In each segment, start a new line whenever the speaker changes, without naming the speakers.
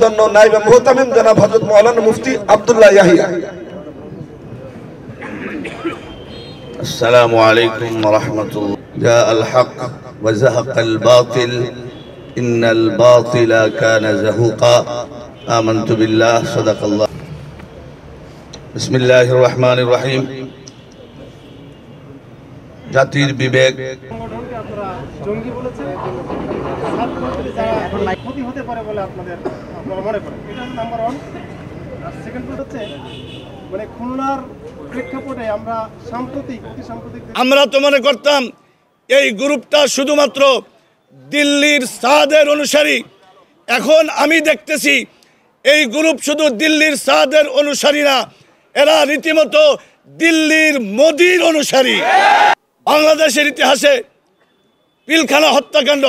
নায়েবে মুহতামিম জনাব হযরত মাওলানা মুফতি আব্দুল্লাহ ইয়াহিয়া।
আসসালামু আলাইকুম ওয়া রাহমাতুল্লাহ। জাআল হক ওয়া যাহাকাল বাতিল ইন্নাল বাতিলা কানা যাহুকা। আমানতু বিল্লাহ সাদাকাল্লাহ। বিসমিল্লাহির রহমানির রহিম। জাতির বিবেক
জঙ্গি বলেছে, ক্ষতি হতে পারে বলে আপনারা মনে করেন, এটা হচ্ছে নাম্বার ওয়ান। আর সেকেন্ড পয়েন্ট হচ্ছে মানে খুলনার প্রেক্ষাপটে আমরা
আমরা তো মনে করতাম এই গ্রুপটা শুধুমাত্র দিল্লির সাদের অনুসারী। এখন আমি দেখতেছি এই গ্রুপ শুধু দিল্লির সাদের অনুসারী না, এরা রীতিমতো দিল্লির মোদির অনুসারী। বাংলাদেশের ইতিহাসে পিলখানা হত্যাকাণ্ড,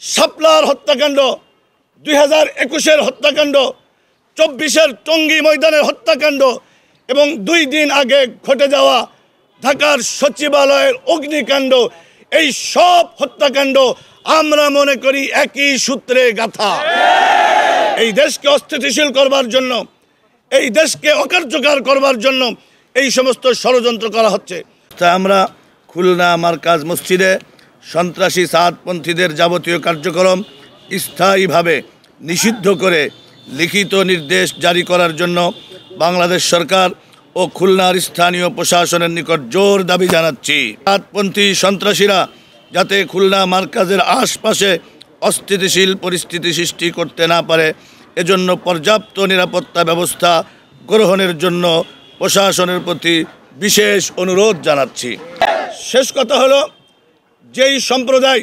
শাপলার হত্যাকাণ্ড, 2021-এর হত্যাকাণ্ড, 24-এর টঙ্গী ময়দানের হত্যাকাণ্ড এবং 2 দিন আগে ঘটে যাওয়া ঢাকার সচিবালয়ের অগ্নিকাণ্ড, এই সব হত্যাকাণ্ড আমরা মনে করি একই সূত্রে গাঁথা। এই দেশকে অস্থিতিশীল করবার জন্য, এই দেশকে অকার্যকর করবার জন্য এই সমস্ত ষড়যন্ত্র করা হচ্ছে। তা আমরা খুলনা মার্কাজ মসজিদে সন্ত্রাসী সাদপন্থীদের যাবতীয় কার্যক্রম স্থায়ীভাবে নিষিদ্ধ করে লিখিত নির্দেশ জারি করার জন্য বাংলাদেশ সরকার ও খুলনার স্থানীয় প্রশাসনের নিকট জোর দাবি জানাচ্ছি। সাদপন্থী সন্ত্রাসীরা যাতে খুলনা মার্কাজের আশপাশে অস্থিতিশীল পরিস্থিতি সৃষ্টি করতে না পারে, এজন্য পর্যাপ্ত নিরাপত্তা ব্যবস্থা গ্রহণের জন্য প্রশাসনের প্রতি বিশেষ অনুরোধ জানাচ্ছি। শেষ কথা হলো, যেই সম্প্রদায়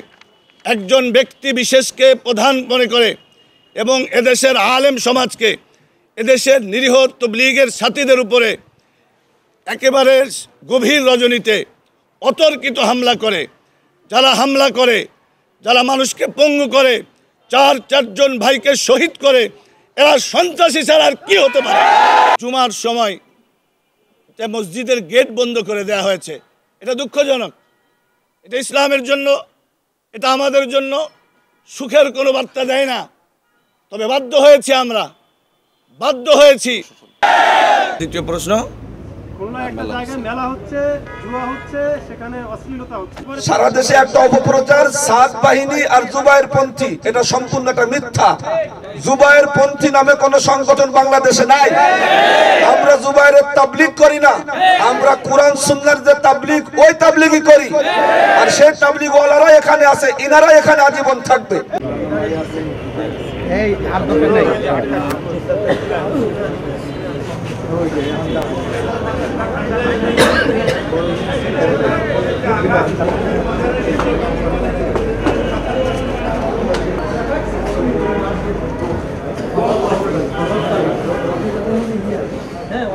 একজন ব্যক্তি বিশেষকে প্রধান মনে করে এবং এদেশের আলেম সমাজকে, এদেশের নিরীহ তবলিগের সাথীদের উপরে একেবারে গভীর রজনীতে অতর্কিত হামলা করে, যারা হামলা করে, যারা মানুষকে পঙ্গু করে, 4 ভাইকে শহীদ করে, এরা সন্ত্রাসী ছাড়া আর কি হতে পারে? জুমার সময় মসজিদের গেট বন্ধ করে দেওয়া হয়েছে, এটা দুঃখজনক। এটা ইসলামের জন্য, এটা আমাদের জন্য সুখের কোনো বার্তা দেয় না। তবে বাধ্য হয়েছি, আমরা বাধ্য হয়েছি। দ্বিতীয় প্রশ্ন,
সারা দেশে একটা অপপ্রচার, সাদ বাহিনী আর জুবায়ের পন্থী, এটা সম্পূর্ণ একটা মিথ্যা। জুবায়ের পন্থী নামে কোন সংগঠন বাংলাদেশে নাই। আমরা জুবায়ের তাবলীগ করি না, আমরা কোরআন সুন্নাহর যে তাবলীগ, ওই তাবলীগই করি। আর সেই তাবলীগ ওয়ালারা এখানে আছে, ইনারা এখানে আজীবন থাকবে। এই আব্দুল নাই হ্যাঁ